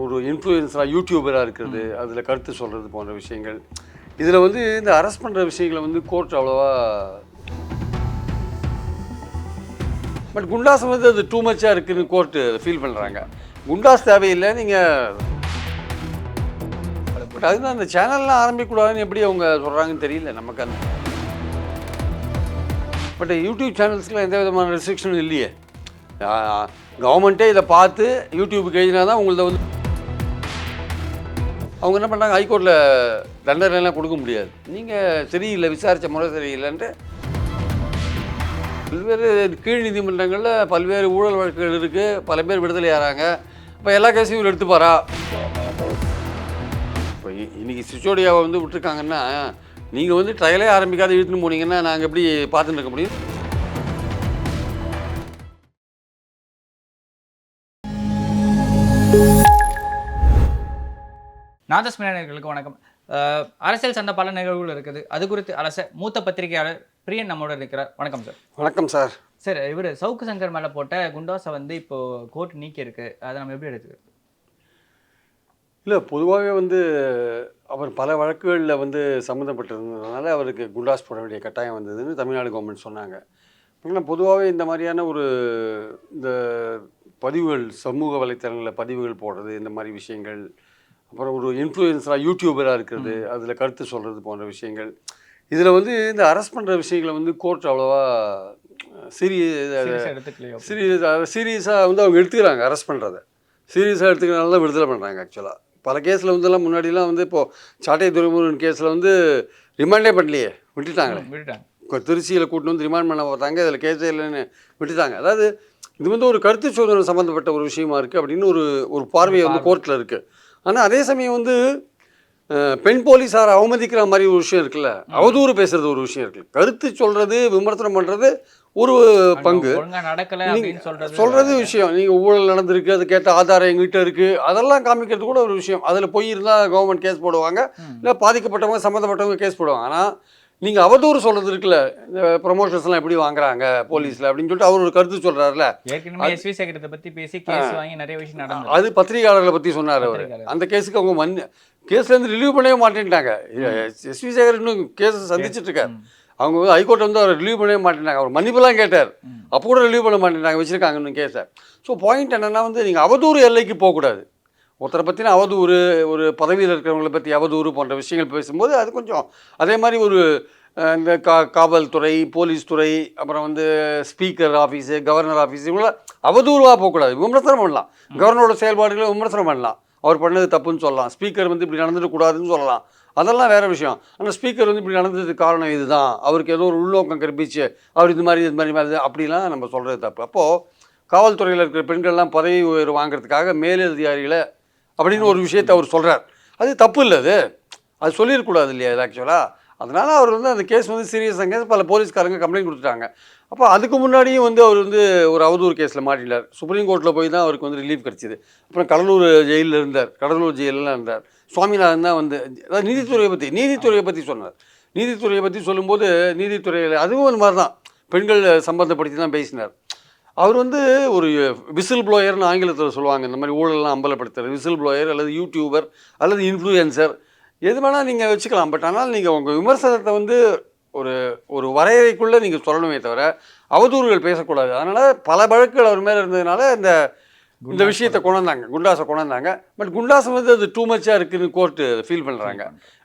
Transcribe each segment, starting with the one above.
ஒரு இன்ஃப்ளூயன்ஸராக யூடியூபராக இருக்கிறது, அதில் கருத்து சொல்கிறது போன்ற விஷயங்கள். இதில் வந்து இந்த அரெஸ்ட் பண்ணுற விஷயங்களை வந்து கோர்ட் அவ்வளோவா, பட் குண்டாஸ் வந்து அது டூ மச்சாக இருக்குதுன்னு கோர்ட்டு ஃபீல் பண்ணுறாங்க. குண்டாஸ் தேவையில்லை நீங்கள், பட் அதுதான் அந்த சேனல்லாம் ஆரம்பிக்கக்கூடாதுன்னு எப்படி அவங்க சொல்கிறாங்கன்னு தெரியல நமக்கு. அந்த பட் யூடியூப் சேனல்ஸ்க்குலாம் எந்த விதமான ரெஸ்ட்ரிக்ஷனும் இல்லையே. கவர்மெண்ட்டே இதை பார்த்து யூடியூபுக்கு எழுதினா தான் உங்களது வந்து அவங்க என்ன பண்ணுறாங்க, ஹைகோர்ட்டில் தண்டனைலாம் கொடுக்க முடியாது. நீங்கள் சரியில்லை, விசாரித்த முறை சரியில்லைன்ட்டு பல்வேறு கீழ் நீதிமன்றங்களில் பல்வேறு ஊழல் வழக்குகள் இருக்குது, பல பேர் விடுதலை ஆகிறாங்க. இப்போ எல்லா கேஸையும் இவர் எடுத்துப்பாரா? இப்போ இன்றைக்கி சிச்சோடியாவை வந்து விட்டுருக்காங்கன்னா, நீங்கள் வந்து ட்ரையலே ஆரம்பிக்காத இழுத்துன்னு போனீங்கன்னா நாங்கள் எப்படி பார்த்துட்டு இருக்க முடியும்? நாதஸ்மினர்களுக்கு வணக்கம். அரசியல் சார்ந்த பல நிகழ்வுகள் இருக்குது, அது குறித்து அலச மூத்த பத்திரிகையாளர் பிரியன் நம்மோட இருக்கிறார். வணக்கம் சார். வணக்கம் சார். சார், இவர் சவுக்கு சங்கர் மேலே போட்ட குண்டாஸை வந்து இப்போது கோர்ட் நீக்கி இருக்கு, அதை நம்ம எப்படி எடுத்துக்கிறது? இல்லை, பொதுவாகவே வந்து அவர் பல வழக்குகளில் வந்து சம்மந்தப்பட்டிருந்ததுனால அவருக்கு குண்டாஸ் போட வேண்டிய கட்டாயம் வந்ததுன்னு தமிழ்நாடு கவர்மெண்ட் சொன்னாங்க. ஏன்னா பொதுவாகவே இந்த மாதிரியான ஒரு இந்த பதிவுகள், சமூக வலைத்தளங்களில் பதிவுகள் போடுறது, இந்த மாதிரி விஷயங்கள், அப்புறம் ஒரு இன்ஃப்ளூயன்ஸராக யூடியூபராக இருக்கிறது, அதில் கருத்து சொல்கிறது போன்ற விஷயங்கள், இதில் வந்து இந்த அரெஸ்ட் பண்ணுற விஷயங்களை வந்து கோர்ட் அவ்வளோவா சீரியஸாக வந்து அவங்க எடுத்துக்கிறாங்க. அரெஸ்ட் பண்ணுறதை சீரியஸாக எடுத்துக்கிறனால தான் விடுதலை பண்ணுறாங்க. ஆக்சுவலாக பல கேஸில் வந்துலாம் முன்னாடிலாம் வந்து இப்போது சாட்டை துறைமுருகன் கேஸில் வந்து ரிமாண்டே பண்ணலையே, விட்டுட்டாங்க. திருச்சியில் கூட்டின்னு வந்து ரிமாண்ட் பண்ண பார்த்தாங்க, இதில் கேஸே இல்லைன்னு விட்டுட்டாங்க. அதாவது இது வந்து ஒரு கருத்து சுதந்திரம் சம்மந்தப்பட்ட ஒரு விஷயமா இருக்குது அப்படின்னு ஒரு பார்வை வந்து கோர்ட்டில் இருக்குது. ஆனால் அதே சமயம் வந்து பெண் போலீஸாரை அவமதிக்கிற மாதிரி ஒரு விஷயம் இருக்குல்ல, அவதூறு பேசுறது ஒரு விஷயம் இருக்குல்ல, கருத்து சொல்கிறது, விமர்சனம் பண்ணுறது ஒரு பங்கு, சொல்கிறது விஷயம். நீங்கள் ஊழல் நடந்திருக்கு, அது கேட்ட ஆதாரம் எங்கிட்ட இருக்குது, அதெல்லாம் காமிக்கிறது கூட ஒரு விஷயம். அதில் போய் இருந்தால் கவர்மெண்ட் கேஸ் போடுவாங்க, இல்லை பாதிக்கப்பட்டவங்க சம்மந்தப்பட்டவங்க கேஸ் போடுவாங்க. ஆனால் நீங்கள் அவதூறு சொல்கிறது இருக்குல்ல, இந்த ப்ரொமோஷன்ஸ்லாம் எப்படி வாங்குறாங்க போலீஸில் அப்படின்னு சொல்லிட்டு அவர் ஒரு கருத்து சொல்கிறாருல, அது பத்திரிகையாளர்களை பற்றி சொன்னார் அவர். அந்த கேஸுக்கு அவங்க கேஸ்லேருந்து ரிலீவ் பண்ணவே மாட்டேன்ட்டாங்க. எஸ்வி சேகர் இன்னும் கேஸ் சந்திச்சுட்டு இருக்கார். அவங்க வந்து ஹைகோர்ட் வந்து அவர் ரிலீவ் பண்ணவே மாட்டேன்ட்டாங்க. அவர் மன்னிப்புலாம் கேட்டார், அப்போ கூட ரிலீவ் பண்ண மாட்டேன்ட்டாங்க, வச்சுருக்காங்க இன்னும் கேஸை. ஸோ பாயிண்ட் என்னென்னா வந்து நீங்கள் அவதூறு எல்லைக்கு போகக்கூடாது. ஒருத்தரை பற்றின அவதூறு, ஒரு பதவியில் இருக்கிறவங்களை பற்றி அவதூறு போன்ற விஷயங்கள் பேசும்போது அது கொஞ்சம், அதே மாதிரி ஒரு இந்த காவல்துறை, போலீஸ் துறை, அப்புறம் வந்து ஸ்பீக்கர் ஆஃபீஸு, கவர்னர் ஆஃபீஸு, இவங்கள அவதூறுவாக போகக்கூடாது. விமர்சனம் பண்ணலாம், கவர்னரோட செயல்பாடுகளை விமர்சனம் பண்ணலாம், அவர் பண்ணது தப்புன்னு சொல்லலாம், ஸ்பீக்கர் வந்து இப்படி நடந்துடக்கூடாதுன்னு சொல்லலாம், அதெல்லாம் வேறு விஷயம். ஆனால் ஸ்பீக்கர் வந்து இப்படி நடந்ததுக்கு காரணம் இதுதான், அவருக்கு ஏதோ ஒரு உள்நோக்கம் கற்பிச்சு அவர் இது மாதிரி அப்படிலாம் நம்ம சொல்கிறது தப்பு. அப்போது காவல்துறையில் இருக்கிற பெண்கள்லாம் பதவி உயர்வு வாங்குறதுக்காக மேலதிகாரிகளை அப்படின்னு ஒரு விஷயத்தை அவர் சொல்கிறார். அது தப்பு இல்லை, அது சொல்லிடக்கூடாது இல்லையா இது ஆக்சுவலாக. அதனால் அவர் வந்து அந்த கேஸ் வந்து சீரியஸாக கேஸ், பல போலீஸ்காரங்க கம்ப்ளைண்ட் கொடுத்துட்டாங்க. அப்போ அதுக்கு முன்னாடியும் வந்து அவர் வந்து ஒரு அவதூறு கேஸில் மாட்டினார். சுப்ரீம் கோர்ட்டில் போய் தான் அவருக்கு வந்து ரிலீஃப் கிடச்சிது. அப்புறம் கடலூர் ஜெயிலில் இருந்தார், கடலூர் ஜெயிலெலாம் இருந்தார். சுவாமிநாதன் தான் வந்து அதாவது நீதித்துறையை பற்றி சொன்னார். நீதித்துறையை பற்றி சொல்லும்போது நீதித்துறையில் அதுவும் அந்த மாதிரி தான் பெண்கள் சம்பந்தப்படுத்தி தான் பேசினார். அவர் வந்து ஒரு விசில் ப்ளோயர்னு ஆங்கிலத்தில் சொல்லுவாங்க, இந்த மாதிரி ஊழலாம் அம்பலப்படுத்துகிற விசில் ப்ளோயர் அல்லது யூடியூபர் அல்லது இன்ஃப்ளூயன்சர், எது வேணால் நீங்கள் வச்சுக்கலாம். பட் ஆனால் நீங்கள் உங்கள் விமர்சனத்தை வந்து ஒரு வரையறைக்குள்ளே நீங்கள் சொல்லணுமே தவிர அவதூறுகள் பேசக்கூடாது. அதனால் பல வழக்குகள் அவர் மேலே இருந்ததுனால இந்த விஷயத்தை கொண்டாந்தாங்க, குண்டாஸை கொண்டாந்தாங்க. பட் குண்டாஸ் வந்து அது டூ மச்சாக இருக்குதுன்னு கோர்ட்டு ஃபீல் பண்ணுறாங்க.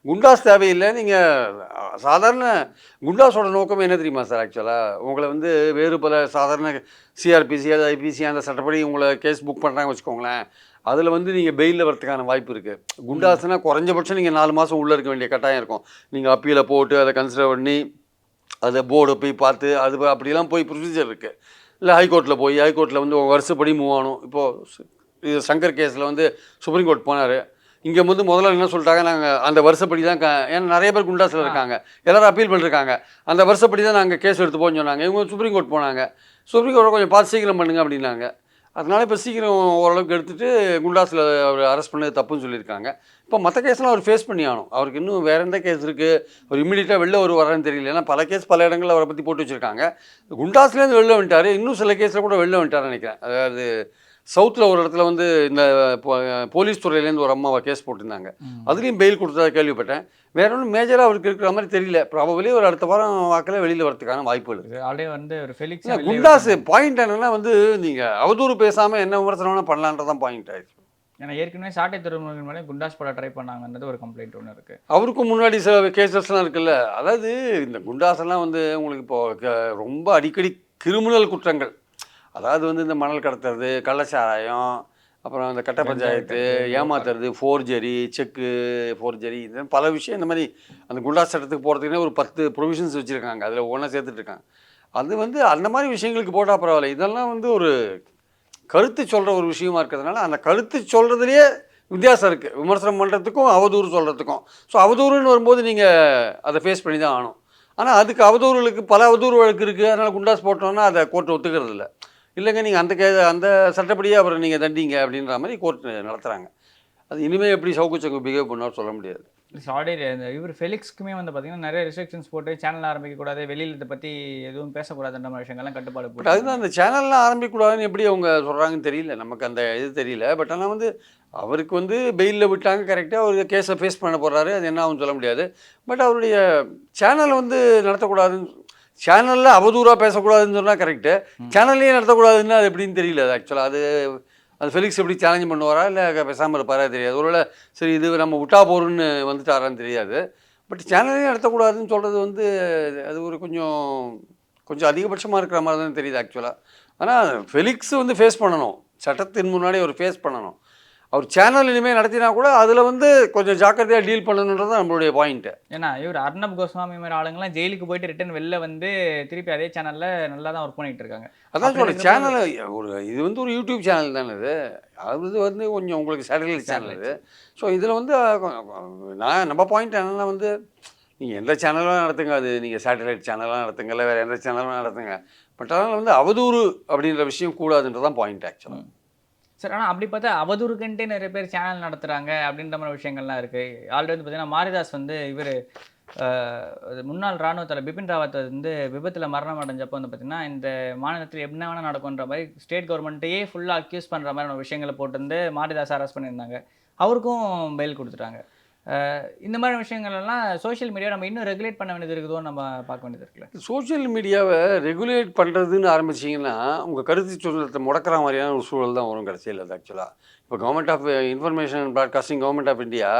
குண்டாஸ் தேவையில்லை. நீங்கள் சாதாரண குண்டாஸோட நோக்கம் என்ன தெரியுமா சார்? ஆக்சுவலாக உங்களை வந்து வேறு பல சாதாரண சிஆர்பிசி, ஐபிசி அந்த சட்டப்படி உங்களை கேஸ் புக் பண்ணுறாங்க வச்சுக்கோங்களேன், அதில் வந்து நீங்கள் பெயிலில் வரதுக்கான வாய்ப்பு இருக்குது. குண்டாஸ்னால் குறைஞ்சபட்சம் நீங்கள் 4 மாதம் உள்ளே இருக்க வேண்டிய கட்டாயம் இருக்கும். நீங்கள் அப்பீலை போட்டு அதை கன்சிடர் பண்ணி அதை போர்டு போய் பார்த்து அது அப்படிலாம் போய் ப்ரொசீஜர் இருக்குது. இல்லை ஹைகோர்ட்டில் போய் ஹைகோர்ட்டில் வந்து வருஷப்படி மூவ் ஆகணும். இப்போது இது சங்கர் கேஸில் வந்து சுப்ரீம் கோர்ட் போனார். இங்கே வந்து முதல்ல என்ன சொல்லிட்டாங்க, நாங்கள் அந்த வருஷப்படி தான் ஏன்னா நிறைய பேர் குண்டாஸில் இருக்காங்க, எல்லோரும் அப்பீல் பண்ணிருக்காங்க, அந்த வருஷப்படி தான் நாங்கள் கேஸ் எடுத்து போன்னு சொன்னாங்க. இவங்க சுப்ரீம் கோர்ட் போனாங்க, சுப்ரீம் கோர்ட் கொஞ்சம் பார்த்து சீக்கிரம் பண்ணுங்க அப்படின்னாங்க. அதனால் இப்போ சீக்கிரம் ஓரளவுக்கு எடுத்துகிட்டு குண்டாஸில் அவர் அரெஸ்ட் பண்ணது தப்புன்னு சொல்லியிருக்காங்க. இப்போ மற்ற கேஸ்லாம் அவர் ஃபேஸ் பண்ணி ஆகணும். அவருக்கு இன்னும் வேறு எந்த கேஸ் இருக்குது, அவர் இம்மிடியட்டாக வெளில வரான்னு தெரியல. ஏன்னா பல கேஸ் பல இடங்களில் அவரை பற்றி போட்டு வச்சுருக்காங்க. குண்டாஸ்லேருந்து வெளில வந்துட்டார், இன்னும் சில கேஸில் கூட வெளில வந்துட்டார்னு நினைக்கிறேன். அதாவது சவுத்தில் ஒரு இடத்துல வந்து இந்த போலீஸ் துறையிலேருந்து ஒரு அம்மாவை கேஸ் போட்டிருந்தாங்க. அதுலேயும் பெயில் கொடுத்ததா கேள்விப்பட்டேன். வேற ஒன்றும் மேஜராக அவருக்கு இருக்கிற மாதிரி தெரியல. ப்ராபபிலி ஒரு அடுத்த வாரம் வாக்கில் வெளியில் வரதுக்கான வாய்ப்புகள் இருக்குது. ஆல்ரெடி வந்து ஒரு ஃபெலிக்ஸ் குண்டாஸ் பாயிண்ட் என்னன்னா வந்து நீங்கள் அவதூறு பேசாமல் என்ன விமர்சனம் பண்ணலான்றதான் பாயிண்ட் ஆயிடுச்சு. ஏன்னா ஏற்கனவே சாட்டை துறைமுருகன் மேலே குண்டாஸ் போட ட்ரை பண்ணாங்கன்றது ஒரு கம்ப்ளைண்ட் ஒன்று இருக்குது. அவருக்கும் முன்னாடி சில கேசஸ்லாம் இருக்குல்ல. அதாவது இந்த குண்டாஸெல்லாம் வந்து உங்களுக்கு இப்போ ரொம்ப அடிக்கடி கிரிமினல் குற்றங்கள், அதாவது வந்து இந்த மணல் கடத்துறது, கள்ளச்சாராயம், அப்புறம் இந்த கட்ட பஞ்சாயத்து, ஏமாத்துறது, ஃபோர்ஜரி, செக்கு ஃபோர்ஜரி, இந்த பல விஷயம். இந்த மாதிரி அந்த குண்டாஸ் சட்டத்துக்கு போகிறதுக்குன்னே ஒரு 10 ப்ரொவிஷன்ஸ் வச்சுருக்காங்க. அதில் ஒன்றா சேர்த்துட்ருக்காங்க. அது வந்து அந்த மாதிரி விஷயங்களுக்கு போட்டால் பரவாயில்ல. இதெல்லாம் வந்து ஒரு கருத்து சொல்கிற ஒரு விஷயமா இருக்கிறதுனால அந்த கருத்து சொல்கிறதுலையே வித்தியாசம் இருக்குது, விமர்சனம் பண்ணுறதுக்கும் அவதூறு சொல்கிறதுக்கும். ஸோ அவதூறுன்னு வரும்போது நீங்கள் அதை ஃபேஸ் பண்ணி தான் ஆகணும். ஆனால் அதுக்கு அவதூறுகளுக்கு பல அவதூறு வழக்கு இருக்குது. அதனால் குண்டாஸ் போட்டோன்னா அதை கோர்ட்டு ஒத்துக்கிறது இல்லை. இல்லைங்க நீங்கள் அந்த சட்டப்படியே அப்புறம் நீங்கள் தண்டிங்க அப்படின்ற மாதிரி கோர்ட் நடத்துகிறாங்க. அது இனிமேல் எப்படி சவுக்கு பிஹேவ் பண்ணாலும் சொல்ல முடியாது. ஆல்ரெடி இந்த இவர் ஃபெலிக்ஸ்க்குமே வந்து பார்த்தீங்கன்னா நிறைய ரெஸ்ட்ரிக்ஷன்ஸ் போட்டு சேனல் ஆரம்பிக்கக்கூடாது, வெளியில் இதை பற்றி எதுவும் பேசக்கூடாதுன்ற மாதிரி விஷயங்கள்லாம் கட்டுப்பாடு போட்டு. அதுதான் அந்த சேனல்லாம் ஆரம்பிக்கக்கூடாதுன்னு எப்படி அவங்க சொல்கிறாங்கன்னு தெரியல, நமக்கு அந்த இது தெரியல. பட் ஆனால் வந்து அவருக்கு வந்து பெயிலில் விட்டாங்க, கரெக்டாக அவர் கேஸை ஃபேஸ் பண்ண போகிறாரு. அது என்ன ஆகும்னு சொல்ல முடியாது. பட் அவருடைய சேனல் வந்து நடத்தக்கூடாதுன்னு, சேனலில் அவதூறாக பேசக்கூடாதுன்னு சொன்னால் கரெக்டு, சேனல்லையே நடத்தக்கூடாதுன்னு அது எப்படின்னு தெரியல. அது ஆக்சுவலாக அது ஃபெலிக்ஸ் எப்படி சேலஞ்ச் பண்ணுவாரா இல்லை பேசாமல் இருப்பாரா தெரியாது. ஒருவேளை சரி இது நம்ம விட்டா போகிறோன்னு வந்துட்டாரான்னு தெரியாது. பட் சேனல்லையே நடத்தக்கூடாதுன்னு சொல்கிறது வந்து அது ஒரு கொஞ்சம் அதிகபட்சமாக இருக்கிற மாதிரி தான் தெரியுது ஆக்சுவலாக. ஆனால் ஃபெலிக்ஸ் வந்து ஃபேஸ் பண்ணணும், சட்டத்தின் முன்னாடி அவர் ஃபேஸ் பண்ணணும். அவர் சேனல் இனிமேல் நடத்தினா கூட அதில் வந்து கொஞ்சம் ஜாக்கிரதையாக டீல் பண்ணணுன்றது தான் நம்மளுடைய பாயிண்ட்டு. ஏன்னா இவர் அர்ணப் கோஸ்வாமி மாதிரி ஆளுங்கள்லாம் ஜெயிலுக்கு போயிட்டு ரிட்டன் வெளில வந்து திருப்பி அதே சேனலில் நல்லா தான் ஒர்க் பண்ணிகிட்டு இருக்காங்க. அதான் சொல்கிறேன், சேனல் இது வந்து ஒரு யூடியூப் சேனல் தானே இது. அது வந்து கொஞ்சம் உங்களுக்கு சேட்டலைட் சேனல் இது. ஸோ இதில் வந்து நம்ம பாயிண்ட் என்னென்னா வந்து நீங்கள் எந்த சேனலும் நடத்துங்க, அது நீங்கள் சேட்டலைட் சேனலாக நடத்துங்க, இல்லை வேறு எந்த சேனலும் நடத்துங்க. பட் அதனால் வந்து அவதூறு அப்படின்ற விஷயம் கூடாதுன்றதான் பாயிண்ட் ஆக்சுவலாக. சார் ஆனால் அப்படி பார்த்தா அவதூறுக்குன்ட்டே நிறைய பேர் சேனல் நடத்துகிறாங்க அப்படின்ற மாதிரி விஷயங்கள்லாம் இருக்குது. ஆல்ரெடி வந்து பார்த்தீங்கன்னா மாரிதாஸ் வந்து இவர் முன்னாள் இராணுவ தலைவர் பிபின் ராவத் வந்து விபத்தில் மரணம் அடைஞ்சப்போ வந்து பார்த்திங்கன்னா இந்த மாநிலத்தில் என்ன வேணால் நடக்குன்ற மாதிரி ஸ்டேட் கவர்மெண்ட்டையே ஃபுல்லாக அக்யூஸ் பண்ணுற மாதிரியான விஷயங்களை போட்டு மாரிதாஸ் அரெஸ்ட் பண்ணியிருந்தாங்க. அவருக்கும் பெயில் கொடுத்துட்டாங்க. இந்த மாதிரி விஷயங்கள்லாம் சோஷியல் மீடியா நம்ம இன்னும் ரெகுலேட் பண்ண வேண்டியது இருக்குதோ நம்ம பார்க்க வேண்டியது இருக்குல்ல. சோஷியல் மீடியாவை ரெகுலேட் பண்ணுறதுன்னு ஆரம்பிச்சிங்கன்னா உங்கள் கருத்து சுதந்திரத்தை முடக்கிற மாதிரியான ஒரு சூழல் தான் வரும் கடைசியில். அது ஆக்சுவலாக இப்போ government of information and broadcasting, government of India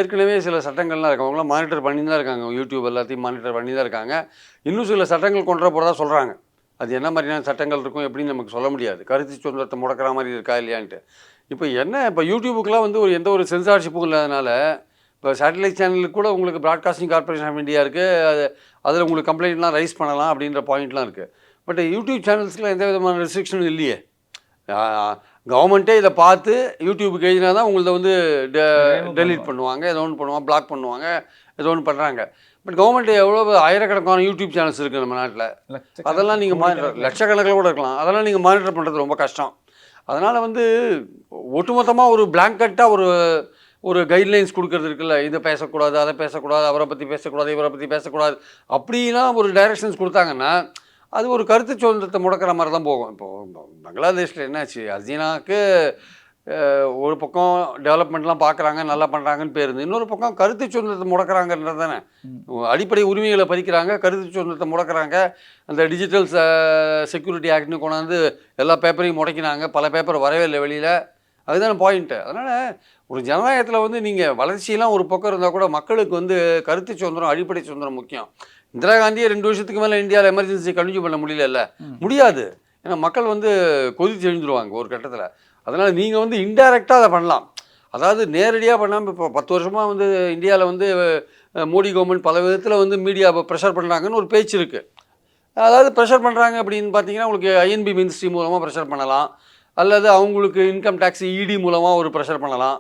ஏற்கனவே சில சட்டங்கள்லாம் இருக்குது. அவங்களாம் மானிட்டர் பண்ணி தான் இருக்காங்க, யூடியூப் எல்லாத்தையும் மானிட்டர் பண்ணி தான் இருக்காங்க. இன்னும் சில சட்டங்கள் கொண்டு வர போகிறதா சொல்கிறாங்க. அது என்ன மாதிரியான சட்டங்கள் இருக்கும் எப்படின்னு நமக்கு சொல்ல முடியாது, கருத்து சுதந்திரத்தை முடக்கிற மாதிரி இருக்கா இல்லையான்ட்டு. இப்போ யூடியூபுக்கெலாம் வந்து எந்த ஒரு சென்சார்ஷிப்பும் இல்லாதனால இப்போ சேட்டலைட் சேனலுக்கு கூட உங்களுக்கு ப்ராட்காஸ்டிங் கார்பரேஷன் ஆஃப் இந்தியா இருக்குது, அதில் உங்களுக்கு கம்ப்ளைண்ட்லாம் ரைஸ் பண்ணலாம் அப்படின்ற பாயிண்ட்லாம் இருக்குது. பட் யூடியூப் சேனல்ஸ்க்குலாம் எந்த விதமான ரெஸ்ட்ரிக்ஷனும் இல்லையே. கவர்மெண்ட்டே இதை பார்த்து யூடியூபுக்கு எழுதினா தான் உங்களதை வந்து டெலீட் பண்ணுவாங்க, ஏதோ ஒன்று பண்ணுவாங்க, பிளாக் பண்ணுவாங்க, ஏதோ ஒன்று பண்ணுறாங்க. பட் கவர்மெண்ட் எவ்வளோ ஆயிரக்கணக்கான யூடியூப் சேனல்ஸ் இருக்குது நம்ம நாட்டில். அதெல்லாம் நீங்கள் லட்சக்கணக்கில் கூட இருக்கலாம். அதெல்லாம் நீங்கள் மானிட்டர் பண்ணுறது ரொம்ப கஷ்டம். அதனால் வந்து ஒட்டுமொத்தமாக ஒரு பிளாங்கெட்டாக ஒரு கைட்லைன்ஸ் கொடுக்கறது இருக்குல்ல, இதை பேசக்கூடாது, அதை பேசக்கூடாது, அவரை பற்றி பேசக்கூடாது, இவரை பற்றி பேசக்கூடாது, அப்படிலாம் ஒரு டைரக்ஷன்ஸ் கொடுத்தாங்கன்னா அது ஒரு கருத்து சுதந்திரத்தை முடக்கிற மாதிரி தான் போகும். இப்போது பங்களாதேஷில் என்னாச்சு, ஹசீனாவுக்கு ஒரு பக்கம் டெவலப்மெண்ட்லாம் பார்க்குறாங்க, நல்லா பண்ணுறாங்கன்னு பேருந்து, இன்னொரு பக்கம் கருத்து சுதந்திரத்தை முடக்கிறாங்கன்றது தானே. அடிப்படை உரிமைகளை பறிக்கிறாங்க, கருத்து சுதந்திரத்தை முடக்கிறாங்க. அந்த டிஜிட்டல் செக்யூரிட்டி ஆக்ட்னு கொண்டாந்து எல்லா பேப்பரையும் முடக்கினாங்க, பல பேப்பர் வரவே இல்லை வெளியில். அதுதானே பாயிண்ட்டு. அதனால் ஒரு ஜனநாயகத்தில் வந்து நீங்கள் வளர்ச்சியெல்லாம் ஒரு பக்கம் இருந்தால் கூட மக்களுக்கு வந்து கருத்து சுதந்திரம், அடிப்படை சுதந்திரம் முக்கியம். இந்திரா காந்தியே 2 வருஷத்துக்கு மேலே இந்தியாவில் எமர்ஜென்சி கண்டினியூ பண்ண முடியல, முடியாது. ஏன்னா மக்கள் வந்து கொதித்து எழுந்துருவாங்க ஒரு கட்டத்தில். அதனால் நீங்கள் வந்து இன்டைரக்டாக அதை பண்ணலாம். அதாவது நேரடியாக பண்ணாமல் இப்போ 10 வருஷமாக வந்து இந்தியாவில் வந்து மோடி கவர்மெண்ட் பல விதத்தில் வந்து மீடியாவை ப்ரெஷர் பண்ணுறாங்கன்னு ஒரு பேச்சு இருக்குது. அதாவது ப்ரெஷர் பண்ணுறாங்க அப்படின்னு பார்த்தீங்கன்னா உங்களுக்கு ஐஎன்பி மினிஸ்ட்ரி மூலமாக ப்ரெஷர் பண்ணலாம், அல்லது அவங்களுக்கு இன்கம் டேக்ஸ் இடி மூலமாக ஒரு ப்ரெஷர் பண்ணலாம்.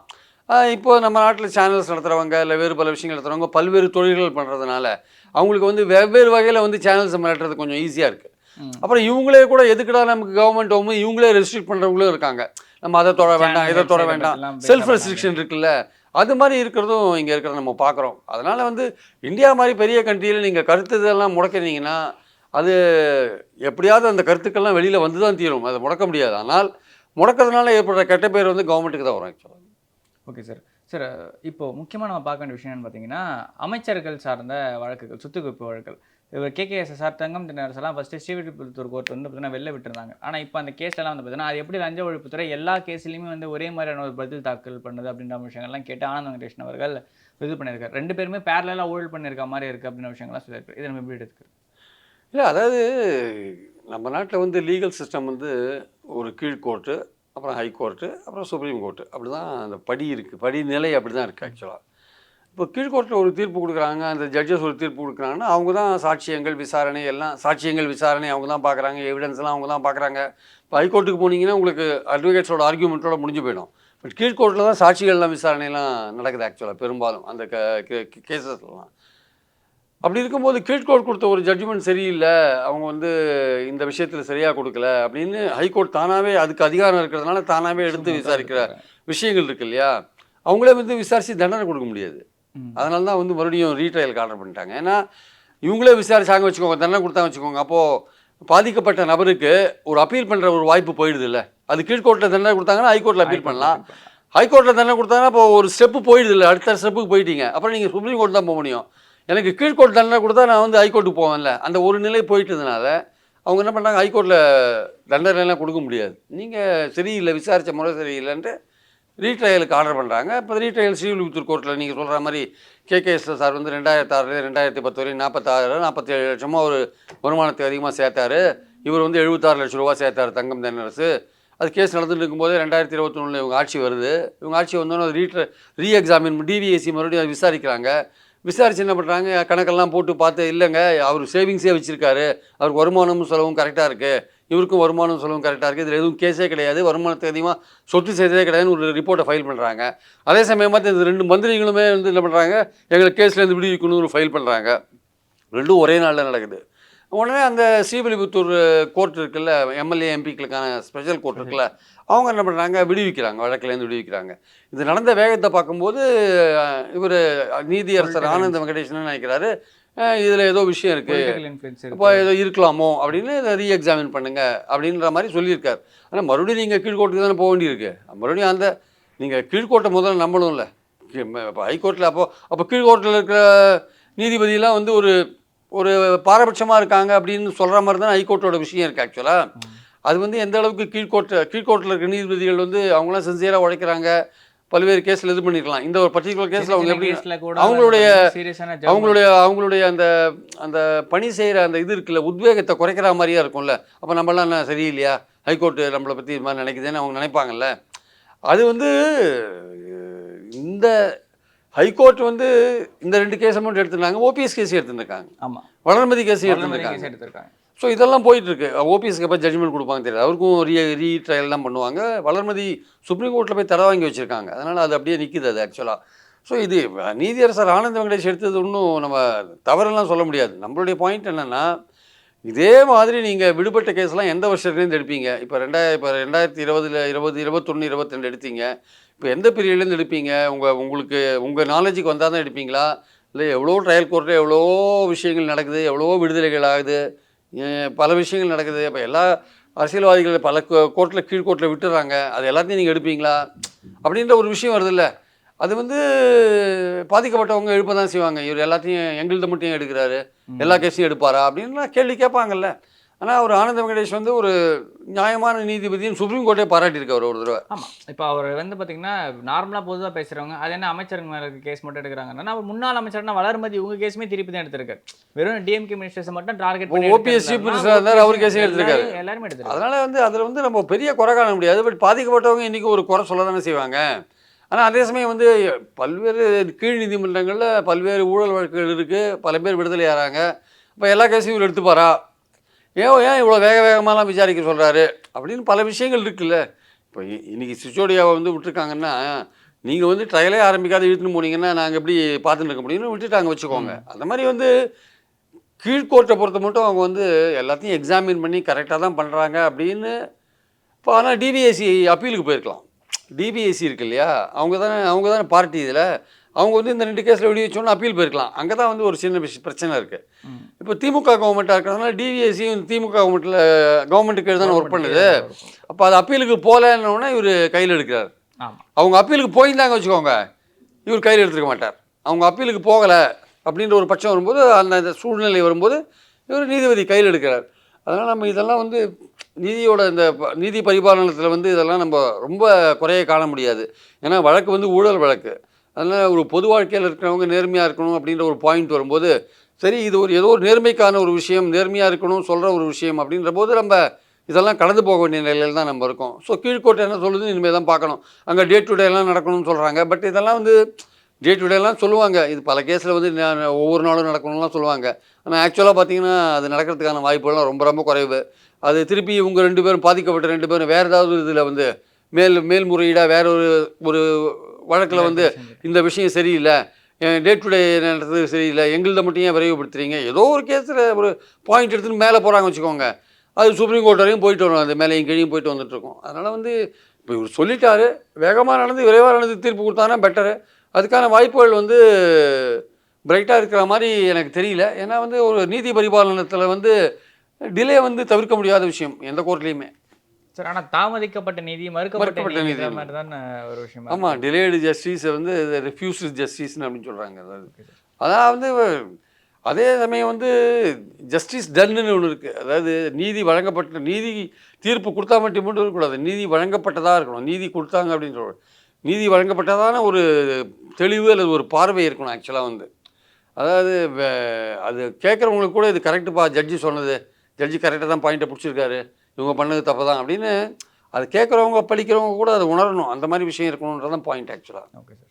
இப்போது நம்ம நாட்டில் சேனல்ஸ் நடத்துகிறவங்க இல்லை வேறு பல விஷயங்கள் நடத்துகிறவங்க பல்வேறு தொழில்கள் பண்ணுறதுனால அவங்களுக்கு வந்து வெவ்வேறு வகையில் வந்து சேனல்ஸ் மிரட்டுறது கொஞ்சம் ஈஸியாக இருக்குது. அப்புறம் இவங்களே கூட எதுக்குடா நமக்கு கவர்மெண்ட் வந்து இவங்களே ரெஸ்ட்ரிக்ட் பண்ணுறவங்களும் இருக்காங்க. நம்ம அதை தொட வேண்டாம், இதை தொட வேண்டாம், செல்ஃப் ரெஸ்ட்ரிக்ஷன் இருக்குல்ல, அது மாதிரி இருக்கிறதும் இங்கே இருக்கிறத நம்ம பார்க்குறோம். அதனால் வந்து இந்தியா மாதிரி பெரிய கண்ட்ரியில் நீங்கள் கருத்து இதெல்லாம் முடக்கிறீங்கன்னா அது எப்படியாவது அந்த கருத்துக்கள்லாம் வெளியில் வந்து தான் தீரும், அதை முடக்க முடியாது. ஆனால் முடக்கிறதுனால ஏற்படுற கெட்ட பேர் வந்து கவர்மெண்ட்டுக்கு தான் வரும் ஆக்சுவலாக. Okay sir. சார் இப்போ முக்கியமாக நம்ம பார்க்க வேண்டிய விஷயம் என்னன்னு பார்த்தீங்கன்னா, அமைச்சர்கள் சார்ந்த வழக்குகள், சொத்து குவிப்பு வழக்குகள். இவர் KKSSR தங்கம் திணறலாம் ஃபஸ்ட்டு ஸ்ரீவில்லிபுத்தூர் கோர்ட் வந்து பார்த்தீங்கன்னா வெளில விட்டுருந்தாங்க. ஆனால் இப்போ அந்த கேஸ்லாம் வந்து பார்த்தீங்கன்னா, அது எப்படி லஞ்ச ஒழிப்புத்துறை எல்லா கேஸ்லையுமே வந்து ஒரே மாதிரியான ஒரு பதில் தாக்கல் பண்ணுது அப்படின்ற விஷயங்கள்லாம் கேட்டு ஆனந்த் வெங்கடேஷன் அவர்கள் இது பண்ணியிருக்காரு. 2 பேருமே பேரலாக ஊழல் பண்ணியிருக்க மாதிரி இருக்குது அப்படின்ற விஷயங்கள்லாம் சொல்லியிருக்காரு. இதை நம்ம எப்படி எடுத்துக்கிறோம்? இல்லை, அதாவது நம்ம நாட்டில் வந்து லீகல் சிஸ்டம் வந்து ஒரு கீழ்கோர்ட்டு, அப்புறம் ஹைகோர்ட்டு, அப்புறம் சுப்ரீம் கோர்ட்டு, அப்படி தான் அந்த படி இருக்குது. படிநிலை அப்படி தான் இருக்குது ஆக்சுவலாக. இப்போ கீழ்கோர்ட்டில் ஒரு தீர்ப்பு கொடுக்குறாங்க, அந்த ஜட்ஜஸ் ஒரு தீர்ப்பு கொடுக்குறாங்கன்னா அவங்க தான் சாட்சியங்கள் விசாரணை எல்லாம், சாட்சியங்கள் விசாரணை அவங்க தான் பார்க்குறாங்க, எவிடன்ஸ்லாம் அவங்க தான் பார்க்குறாங்க. இப்போ ஹைகோர்ட்டுக்கு போனீங்கன்னா உங்களுக்கு அட்வொகேட்ஸோட ஆர்கியூமெண்ட்டோட முடிஞ்சு போயிடும். பட் கீழ்கோர்ட்டில் தான் சாட்சிகள்லாம் விசாரணையெல்லாம் நடக்குது ஆக்சுவலாக பெரும்பாலும் அந்த கேசஸ்லாம். அப்படி இருக்கும்போது கீழ்கோர்ட் கொடுத்த ஒரு ஜட்ஜ்மெண்ட் சரியில்லை, அவங்க வந்து இந்த விஷயத்தில் சரியாக கொடுக்கல அப்படின்னு ஹைகோர்ட் தானாகவே, அதுக்கு அதிகாரம் இருக்கிறதுனால தானாகவே எடுத்து விசாரிக்கிற விஷயங்கள் இருக்கு இல்லையா, அவங்களே வந்து விசாரித்து தண்டனை கொடுக்க முடியாது. அதனால தான் வந்து மறுபடியும் ரீட்ரையலுக்கு ஆர்டர் பண்ணிட்டாங்க. ஏன்னா இவங்களே விசாரிச்சாங்க வச்சுக்கோங்க, தண்டனை கொடுத்தாங்க வச்சுக்கோங்க, அப்போது பாதிக்கப்பட்ட நபருக்கு ஒரு அப்பீல் பண்ணுற ஒரு வாய்ப்பு போயிடுது இல்லை. அது கீழ்கோர்ட்டில் தண்டனை கொடுத்தாங்கன்னா ஹைகோர்ட்டில் அப்பீல் பண்ணலாம். ஹைகோர்ட்டில் தண்டனை கொடுத்தாங்கன்னா இப்போ ஒரு ஸ்டெப்பு போயிடுது இல்லை, அடுத்த ஸ்டெப்புக்கு போயிட்டீங்க, அப்புறம் நீங்கள் சுப்ரீம் கோர்ட் தான் போக முடியும். எனக்கு கீழ்கோர்ட் தண்டனை கொடுத்தா நான் வந்து ஹைகோர்ட்டுக்கு போவேன்ல, அந்த ஒரு நிலை போயிட்டதுனால அவங்க என்ன பண்ணுறாங்க, ஹைகோர்ட்டில் தண்டனைலாம் கொடுக்க முடியாது, நீங்கள் சரியில்லை, விசாரித்த முறை சரியில்லைன்ட்டு ரீட்ரையலுக்கு ஆர்டர் பண்ணுறாங்க. இப்போ ரீட்ரையல் ஸ்ரீவில்லிபுத்தூர் கோர்ட்டில் நீங்கள் சொல்கிற மாதிரி KKSSR வந்து 2006 2010 வரையும் 47 லட்சமாக ஒரு வருமானத்தை அதிகமாக சேர்த்தாரு. இவர் வந்து 76 லட்ச ரூபா சேர்த்தார் தங்கம் தென்னரசு. அது கேஸ் நடந்துட்டு இருக்கும்போதே 2021 இவங்க ஆட்சி வருது. இவங்க ஆட்சி வந்தோன்னே அது ரீஎக்ஸாமின் DVAC மறுபடியும் அதை விசாரிக்கிறாங்க. விசாரிச்சு என்ன பண்ணுறாங்க, கணக்கெல்லாம் போட்டு பார்த்து, இல்லைங்க அவர் சேவிங்ஸே வச்சுருக்காரு, அவருக்கு வருமானமும் செலவும் கரெக்டாக இருக்குது, இவருக்கும் வருமானம் செலவும் கரெக்டாக இருக்குது, இதில் எதுவும் கேஸே கிடையாது, வருமானத்துக்கு அதிகமாக சொத்து சேர்த்ததே கிடையாதுன்னு ஒரு ரிப்போர்ட்டை ஃபைல் பண்ணுறாங்க. அதே சமயம் பார்த்து இந்த 2 மந்திரிகளுமே வந்து என்ன பண்ணுறாங்க, எங்களுக்கு கேஸ்லேருந்து விடுவிக்கணும்னு ஒரு ஃபைல் பண்ணுறாங்க. ரெண்டும் ஒரே நாளில் நடக்குது. உடனே அந்த ஸ்ரீவில்லிபுத்தூர் கோர்ட் இருக்குல்ல, MLA MPக்களுக்கான ஸ்பெஷல் கோர்ட் இருக்குல்ல, அவங்க என்ன பண்ணுறாங்க, விடுவிக்கிறாங்க, வழக்கிலேருந்து விடுவிக்கிறாங்க. இது நடந்த வேகத்தை பார்க்கும்போது இவர் நீதியரசர் ஆனந்த் வெங்கடேஷன் நினைக்கிறாரு, இதில் ஏதோ விஷயம் இருக்குது, இப்போ ஏதோ இருக்கலாமோ அப்படின்னு இதை ரீஎக்ஸாமின் பண்ணுங்க அப்படின்ற மாதிரி சொல்லியிருக்காரு. ஆனால் மறுபடியும் நீங்கள் கீழ்கோர்ட்டுக்கு தானே போக வேண்டியிருக்கு. மறுபடியும் அந்த நீங்கள் கீழ்கோர்ட்டை முதல்ல நம்பணும்ல. இப்போ ஹைகோர்ட்டில் அப்போ கீழ்கோர்ட்டில் இருக்கிற நீதிபதியெலாம் வந்து ஒரு பாரபட்சமாக இருக்காங்க அப்படின்னு சொல்கிற மாதிரி தான் ஹைகோர்ட்டோட விஷயம் இருக்குது ஆக்சுவலாக. அது வந்து எந்த அளவுக்கு கீழ்கோர்ட்டில் இருக்கிற நீதிபதிகள் வந்து அவங்களாம் சின்சியராக உழைக்கிறாங்க, பல்வேறு கேஸில் இது பண்ணிருக்கலாம். இந்த ஒரு பர்டிகுலர் கேஸில் அவங்க எப்படி அவங்களுடைய அந்த அந்த பணி செய்கிற அந்த இது இருக்குல்ல, உத்வேகத்தை குறைக்கிற மாதிரியா இருக்கும்ல. அப்போ நம்மளாம் என்ன சரியில்லையா, ஹைகோர்ட்டு நம்மளை பற்றி இது மாதிரி நினைக்குதுன்னு அவங்க நினைப்பாங்கல்ல. அது வந்து இந்த ஹைகோர்ட் வந்து இந்த 2 கேஸை மட்டும் எடுத்துருந்தாங்க, OPS கேஸ் எடுத்துருக்காங்க, ஆமாம், வளர்மதி கேஸையும் எடுத்துருக்காங்க. ஸோ இதெல்லாம் போயிட்டுருக்கு. OPSக்கு எப்போ ஜட்ஜ்மெண்ட் கொடுப்பாங்க தெரியாது, அவருக்கும் ரீட்ரையல்லாம் பண்ணுவாங்க. வளர்மதி சுப்ரீம் கோர்ட்டில் போய் தர வாங்கி வச்சுருக்காங்க, அதனால் அது அப்படியே நிற்கிது அது ஆக்சுவலாக. ஸோ இது நீதியரசர் ஆனந்த் வெங்கடேஷ் எடுத்தது ஒன்றும் நம்ம தவறெல்லாம் சொல்ல முடியாது. நம்மளுடைய பாயிண்ட் என்னென்னா, இதே மாதிரி நீங்கள் விடுபட்ட கேஸ்லாம் எந்த வருஷத்துலேருந்து எடுப்பீங்க? இப்போ 2020, 21, 22 எடுத்தீங்க. இப்போ எந்த பீரியட்லேருந்து எடுப்பீங்க? உங்களுக்கு உங்கள் நாலேஜுக்கு வந்தால் தான் எடுப்பீங்களா? இல்லை எவ்வளோ ட்ரையல் கோர்ட்டில் எவ்வளோ விஷயங்கள் நடக்குது, எவ்வளோ விடுதலைகள் ஆகுது, பல விஷயங்கள் நடக்குது. இப்போ எல்லா அரசியல்வாதிகள் பல கோர்ட்டில் கீழ்கோர்ட்டில் விட்டுறாங்க, அது எல்லாத்தையும் நீங்கள் எடுப்பீங்களா அப்படின்ற ஒரு விஷயம் வருதில்ல. அது வந்து பாதிக்கப்பட்டவங்க எழுப்ப தான் செய்வாங்க. இவர் எல்லாத்தையும் எங்கள்கிட்ட மட்டும் எடுக்கிறாரு, எல்லா கேஸையும் எடுப்பாரா அப்படின்லாம் கேள்வி கேட்பாங்கல்ல. ஆனால் ஒரு ஆனந்த் வெங்கடேஷ் வந்து ஒரு நியாயமான நீதிபதியும் சுப்ரீம் கோர்ட்டே பாராட்டியிருக்கார் ஒரு தடவை. ஆமாம், இப்போ அவர் வந்து பார்த்தீங்கன்னா நார்மலாக பொதுவாக பேசுகிறவங்க, அது என்ன அமைச்சருங்க மேலே கேஸ் மட்டும் எடுக்கிறாங்கன்னா, அவர் முன்னாள் அமைச்சர்னா வளர்மதி உங்கள் கேஸுமே திருப்பி தான் எடுத்திருக்காரு. வெறும் DMK மினிஸ்டர்ஸை மட்டும் டார்கெட் பண்ணி OPS சீஃப் மினிஸ்டர் இருந்தார், அவர் கேஸையும் எடுத்திருக்காரு, எல்லாருமே எடுத்திருக்காரு. அதனால் வந்து அதில் வந்து நம்ம பெரிய குறை காண முடியாது. பட் பாதிக்கப்பட்டவங்க இன்றைக்கி ஒரு குறை சொல்ல தானே செய்வாங்க. ஆனால் அதே சமயம் வந்து பல்வேறு கீழ் நீதிமன்றங்களில் பல்வேறு ஊழல் வழக்குகள் இருக்குது, பல பேர் விடுதலை ஆகிறாங்க. இப்போ எல்லா கேஸையும் இவர் எடுத்துப்பாரா, ஏன் இவ்வளோ வேகமாலாம் விசாரிக்க சொல்கிறாரு அப்படின்னு பல விஷயங்கள் இருக்குல்ல. இப்போ இன்றைக்கி சிசோடியாவை வந்து விட்டுருக்காங்கன்னா, நீங்கள் வந்து ட்ரையலே ஆரம்பிக்காத இழுத்துன்னு போனீங்கன்னா நாங்கள் எப்படி பார்த்துட்டு இருக்க முடியும்னு விட்டுட்டாங்க வச்சுக்கோங்க. அந்த மாதிரி வந்து கீழ்கோர்ட்டை பொறுத்த மட்டும் அவங்க வந்து எல்லாத்தையும் எக்ஸாமின் பண்ணி கரெக்டாக தான் பண்ணுறாங்க அப்படின்னு. இப்போ ஆனால் DVAC அப்பீலுக்கு போயிருக்கலாம். DVAC இருக்கு இல்லையா, அவங்க தானே பார்ட்டி. இதில் அவங்க வந்து இந்த 2 கேஸில் விடுவிச்சோன்னு அப்பீல் போயிருக்கலாம். அங்கே தான் வந்து ஒரு சின்ன பிரச்சனை இருக்குது. இப்போ திமுக கவர்மெண்ட்டாக இருக்கிறதுனால டிவிஎஸ்சியும் திமுக கவர்மெண்ட்டுக்கு தானே ஒர்க் பண்ணுது. அப்போ அது அப்பீலுக்கு போகலன்னொன்னே இவர் கையில் எடுக்கிறார். அவங்க அப்பீலுக்கு போயிருந்தாங்க வச்சுக்கோங்க, இவர் கையில் எடுத்துக்க மாட்டார். அவங்க அப்பீலுக்கு போகலை அப்படின்ற ஒரு பட்சம் வரும்போது, அந்த சூழ்நிலை வரும்போது இவர் நீதிபதி கையில் எடுக்கிறார். அதனால் நம்ம இதெல்லாம் வந்து நீதியோட இந்த நீதி பரிபாலனத்தில் வந்து இதெல்லாம் நம்ம ரொம்ப குறைய காண முடியாது. ஏன்னா வழக்கு வந்து ஊழல் வழக்கு. அதனால் ஒரு பொது வாழ்க்கையில் இருக்கிறவங்க நேர்மையாக இருக்கணும் அப்படின்ற ஒரு பாயிண்ட் வரும்போது, சரி இது ஏதோ ஒரு நேர்மைக்கான ஒரு விஷயம், நேர்மையாக இருக்கணும் சொல்கிற ஒரு விஷயம் அப்படின்ற போது நம்ம இதெல்லாம் கடந்து போக வேண்டிய நிலையில் தான் நம்ம இருக்கோம். ஸோ கீழ்கோட்டை என்ன சொல்லுது இனிமேல் தான் பார்க்கணும். அங்கே டே டு டேலாம் நடக்கணும்னு சொல்கிறாங்க. பட் இதெல்லாம் வந்து டே டு டேலாம் சொல்லுவாங்க. இது பல கேஸில் வந்து ஒவ்வொரு நாளும் நடக்கணும்லாம் சொல்லுவாங்க. ஆனால் ஆக்சுவலாக பார்த்தீங்கன்னா அது நடக்கிறதுக்கான வாய்ப்புகள்லாம் ரொம்ப ரொம்ப குறைவு. அது திருப்பி இவங்க 2 பேரும் பாதிக்கப்பட்ட 2 பேரும் வேறு ஏதாவது இதில் வந்து மேல்முறையீடாக வேற ஒரு வழக்கில் வந்து இந்த விஷயம் சரியில்லை, டே டு டே நடத்துறது சரியில்லை, எங்கள்கிட்ட மட்டும் ஏன் விரைவுபடுத்துறீங்க, ஏதோ ஒரு கேஸில் ஒரு பாயிண்ட் எடுத்துன்னு மேலே போகிறாங்க வச்சுக்கோங்க, அது சுப்ரீம் கோர்ட் வரையும் போயிட்டு வரும். அது மேலேயும் கீழையும் போயிட்டு வந்துட்டுருக்கோம். அதனால் வந்து இப்போ இவர் சொல்லிட்டாரு, வேகமாக நடந்து விரைவாக நடந்து தீர்ப்பு கொடுத்தாங்கன்னா பெட்டரு. அதுக்கான வாய்ப்புகள் வந்து பிரைட்டாக இருக்கிற மாதிரி எனக்கு தெரியல. ஏன்னா வந்து ஒரு நீதி பரிபாலனத்தில் வந்து டிலே வந்து தவிர்க்க முடியாத விஷயம் எந்த கோர்ட்லேயுமே. சார், ஆனால் தாமதிக்கப்பட்ட நீதி, மறுக்கப்பட்ட நீதி மாதிரி தான் ஒரு விஷயம். ஆமாம், டிலேடு ஜஸ்டிஸை வந்து ரெஃப்யூஸ்டு ஜஸ்டிஸ்னு அப்படின்னு சொல்கிறாங்க. அதான் வந்து அதே சமயம் வந்து ஜஸ்டிஸ் டன்னுன்னு ஒன்று இருக்குது. அதாவது நீதி தீர்ப்பு கொடுத்தா மட்டும் இருக்கக்கூடாது, நீதி வழங்கப்பட்டதாக இருக்கணும். நீதி கொடுத்தாங்க அப்படின்னு சொல்கிறோம், நீதி வழங்கப்பட்டதான ஒரு தெளிவு அல்லது ஒரு பார்வை இருக்கணும். ஆக்சுவலாக வந்து அதாவது அது கேட்குறவங்களுக்கு கூட இது கரெக்டுப்பா, ஜட்ஜி கரெக்டாக தான் பாயிண்ட்டை பிடிச்சிருக்காரு, இவங்க பண்ணது தப்பு தான் அப்படின்னு அது கேட்குறவங்க படிக்கிறவங்க கூட அதை உணரணும். அந்த மாதிரி விஷயம் இருக்கணுன்றதான் பாயிண்ட் ஆக்சுவலாக. Okay sir.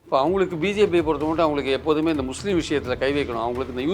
இப்போ அவங்களுக்கு பிஜேபியை பொறுத்த மட்டும் அவங்களுக்கு எப்போதுமே இந்த முஸ்லீம் விஷயத்தில் கை வைக்கணும். அவங்களுக்கு இந்த